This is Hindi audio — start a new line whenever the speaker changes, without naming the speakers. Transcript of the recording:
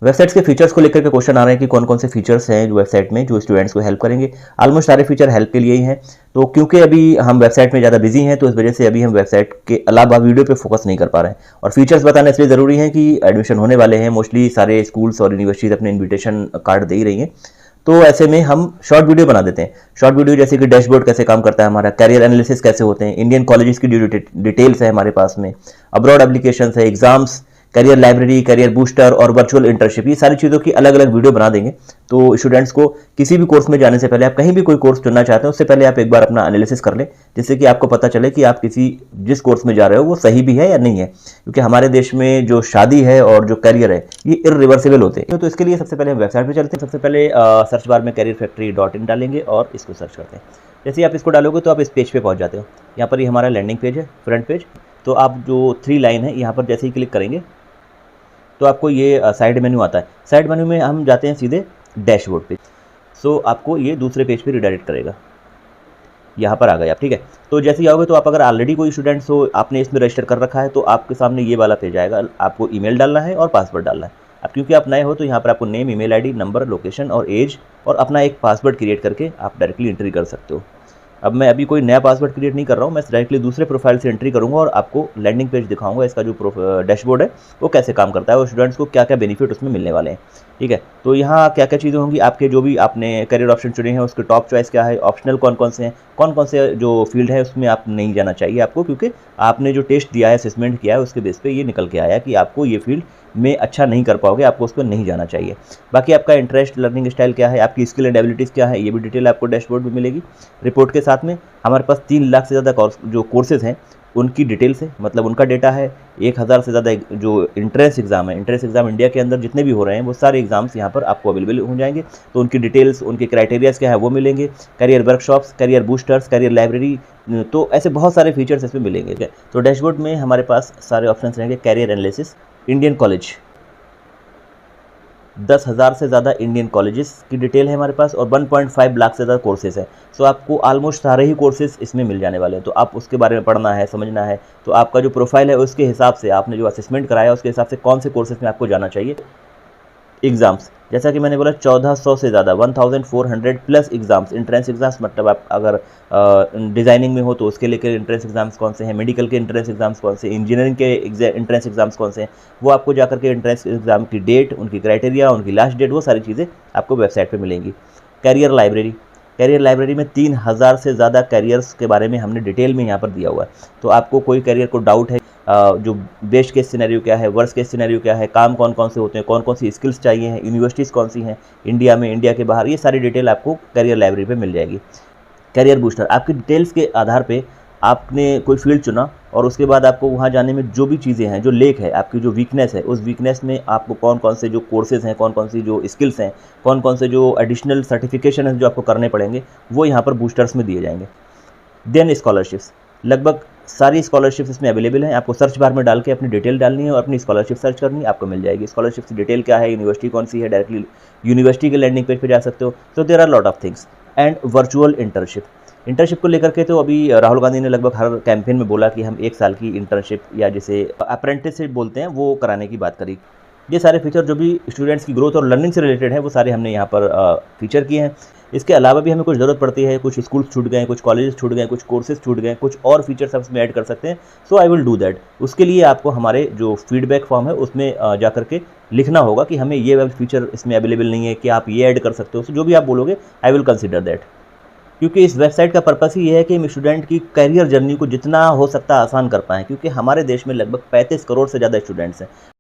वेबसाइट्स के फीचर्स को लेकर के क्वेश्चन आ रहे हैं कि कौन कौन से फीचर्स हैं जो वेबसाइट में जो स्टूडेंट्स को हेल्प करेंगे। ऑलमोस्ट सारे फीचर हेल्प के लिए ही हैं। तो क्योंकि अभी हम वेबसाइट में ज़्यादा बिजी हैं तो इस वजह से अभी हम वेबसाइट के अलावा वीडियो पे फोकस नहीं कर पा रहे हैं। और फीचर्स बताना इसलिए ज़रूरी है कि एडमिशन होने वाले हैं, मोस्टली सारे स्कूल्स और यूनिवर्सिटीज़ अपने इन्विटेशन कार्ड दे ही रही हैं। तो ऐसे में हम शॉर्ट वीडियो बना देते हैं। शॉर्ट वीडियो जैसे कि डैशबोर्ड कैसे काम करता है हमारा, कैरियर एनालिसिस कैसे होते हैं, इंडियन कॉलेजेस की डिटेल्स है हमारे पास में, अब्रॉड एप्लीकेशंस है, exams, career library, career booster और वर्चुअल इंटर्नशिप, ये सारी चीज़ों की अलग अलग वीडियो बना देंगे। तो स्टूडेंट्स को किसी भी कोर्स में जाने से पहले, आप कहीं भी कोई कोर्स चुनना चाहते हैं उससे पहले आप एक बार अपना एनालिसिस कर लें, जिससे कि आपको पता चले कि आप जिस कोर्स में जा रहे हो वो सही भी है या नहीं है। क्योंकि हमारे देश में जो शादी है और जो करियर है ये इरिवर्सिबल होते हैं। तो इसके लिए सबसे पहले हम वेबसाइट पर चलते हैं। सबसे पहले सर्च बार में careerfactory.in डालेंगे और इसको सर्च करते हैं। जैसे ही आप इसको डालोगे तो आप इस पेज पे पहुंच जाते हो। यहाँ पर ये हमारा लैंडिंग पेज है, फ्रंट पेज। तो आप जो 3 लाइन है यहाँ पर जैसे ही क्लिक करेंगे तो आपको ये साइड मेन्यू आता है। साइड मेन्यू में हम जाते हैं सीधे डैशबोर्ड पे। सो आपको ये दूसरे पेज पे रिडायरेक्ट करेगा। यहाँ पर आ गए आप, ठीक है। तो जैसे ही आओगे तो आप अगर ऑलरेडी कोई स्टूडेंट्स हो, आपने इसमें रजिस्टर कर रखा है, तो आपके सामने ये वाला पेज आएगा। आपको ईमेल डालना है और पासवर्ड डालना है। अब क्योंकि आप नए हो तो यहाँ पर आपको name, email ID, number, location और एज और अपना एक पासवर्ड क्रिएट करके आप डायरेक्टली एंट्री कर सकते हो। अब मैं अभी कोई नया पासवर्ड क्रिएट नहीं कर रहा हूँ, मैं डायरेक्टली दूसरे प्रोफाइल से एंट्री करूँगा और आपको लैंडिंग पेज दिखाऊंगा। इसका जो डैशबोर्ड है वो कैसे काम करता है और स्टूडेंट्स को क्या क्या बेनिफिट उसमें मिलने वाले हैं, ठीक है। तो यहाँ क्या क्या चीज़ें होंगी, आपके जो भी आपने करियर ऑप्शन चुने हैं उसके टॉप चॉइस क्या है, ऑप्शनल कौन कौन से हैं, कौन कौन से जो फील्ड है उसमें आप नहीं जाना चाहिए आपको, क्योंकि आपने जो टेस्ट दिया है, असेसमेंट किया है, उसके बेस पे ये निकल के आया कि आपको ये फील्ड में अच्छा नहीं कर पाओगे, आपको उस पर नहीं जाना चाहिए। बाकी आपका इंटरेस्ट, लर्निंग स्टाइल क्या है, आपकी स्किल एंड एबिलिटीज़ क्या है, ये भी डिटेल आपको डैशबोर्ड में मिलेगी। रिपोर्ट के साथ में हमारे पास 3 लाख से ज़्यादा जो कोर्सेज़ हैं उनकी डिटेल्स है, मतलब उनका डेटा है। 1000 से ज़्यादा जो एंट्रेंस एग्ज़ाम है, एंट्रेंस एग्ज़ाम इंडिया के अंदर जितने भी हो रहे हैं वो सारे एग्ज़ाम्स यहाँ पर आपको अवेलेबल हो जाएंगे। तो उनकी डिटेल्स, उनके क्राइटेरियाज़ क्या है वो मिलेंगे। Career workshops, career boosters, career library, तो ऐसे बहुत सारे फीचर्स इसमें मिलेंगे। तो डैशबोर्ड में हमारे पास सारे ऑप्शन रहेंगे। कैरियर एनालिसिस, इंडियन कॉलेज, 10,000 से ज़्यादा इंडियन कॉलेजेस की डिटेल है हमारे पास और 1.5 लाख से ज़्यादा कोर्सेज़ हैं। सो आपको ऑलमोस्ट सारे ही कोर्सेज़ इसमें मिल जाने वाले हैं। तो आप उसके बारे में पढ़ना है, समझना है, तो आपका जो प्रोफाइल है उसके हिसाब से, आपने जो असेसमेंट कराया उसके हिसाब से कौन से कोर्सेज़ में आपको जाना चाहिए। एग्ज़ाम्स, जैसा कि मैंने बोला 1400 से ज़्यादा 1400 प्लस एग्ज़ाम्स, एंट्रेंस एग्ज़ाम्स, मतलब आप अगर डिज़ाइनिंग में हो तो उसके लेकर एंट्रेंस एग्ज़ाम्स कौन से हैं, मेडिकल के एंट्रेंस एग्ज़ाम्स कौन से, इंजीनियरिंग के एंट्रेंस एग्ज़ाम्स कौन से हैं, वो आपको जाकर के एंट्रेंस एग्ज़ाम की डेट, उनकी क्राइटेरिया, उनकी लास्ट डेट, वो सारी चीज़ें आपको वेबसाइट पर मिलेंगी। कैरियर लाइब्रेरी, कैरियर लाइब्रेरी में 3000 से ज़्यादा कैरियर्स के बारे में हमने डिटेल में यहाँ पर दिया हुआ है। तो आपको कोई कैरियर को डाउट है, जो बेस्ट केस सिनेरियो क्या है, वर्स्ट केस सिनेरियो क्या है, काम कौन कौन से होते हैं, कौन कौन सी स्किल्स चाहिए हैं, यूनिवर्सिटीज़ कौन सी हैं इंडिया में, इंडिया के बाहर, ये सारी डिटेल आपको कैरियर लाइब्रेरी पे मिल जाएगी। कैरियर बूस्टर, आपकी डिटेल्स के आधार पे आपने कोई फील्ड चुना और उसके बाद आपको वहाँ जाने में जो भी चीज़ें हैं, जो लेक है, आपकी जो वीकनेस है, उस वीकनेस में आपको कौन कौन से जो कोर्सेज़ हैं, कौन कौन सी जो स्किल्स हैं, कौन कौन से जो एडिशनल सर्टिफिकेशन है जो आपको करने पड़ेंगे, वो यहाँ पर बूस्टर्स में दिए जाएंगे। देन स्कॉलरशिप्स, लगभग सारी स्कॉलरशिप्स इसमें अवेलेबल हैं। आपको सर्च बार में डाल के अपनी डिटेल डालनी है और अपनी स्कॉलरशिप सर्च करनी है, आपको मिल जाएगी। स्कॉलरशिप की डिटेल क्या है, यूनिवर्सिटी कौन सी है, डायरेक्टली यूनिवर्सिटी के लैंडिंग पेज पे जा सकते हो। So there are lot of things. And virtual internship, internship को लेकर के तो अभी राहुल गांधी ने लगभग हर कैंपेन में बोला कि हम 1 साल की इंटर्नशिप या जिसे अप्रेंटिसशिप बोलते हैं वो कराने की बात करी। ये सारे फीचर जो भी स्टूडेंट्स की ग्रोथ और लर्निंग से रिलेटेड है वो सारे हमने यहाँ पर फीचर किए हैं। इसके अलावा भी हमें कुछ ज़रूरत पड़ती है, कुछ स्कूल्स छूट गए, कुछ कॉलेजेस छूट गए, कुछ कोर्सेज छूट गए, कुछ और फीचर्स आप इसमें ऐड कर सकते हैं। सो आई विल डू दैट। उसके लिए आपको हमारे जो फीडबैक फॉर्म है उसमें जा करके लिखना होगा कि हमें ये फीचर इसमें अवेलेबल नहीं है, कि आप ये ऐड कर सकते हो। सो जो भी आप बोलोगे आई विल कंसिडर दैट। क्योंकि इस वेबसाइट का पर्पस ही ये है कि हम स्टूडेंट की करियर जर्नी को जितना हो सकता है आसान कर पाएँ, क्योंकि हमारे देश में लगभग 35 करोड़ से ज़्यादा स्टूडेंट्स हैं।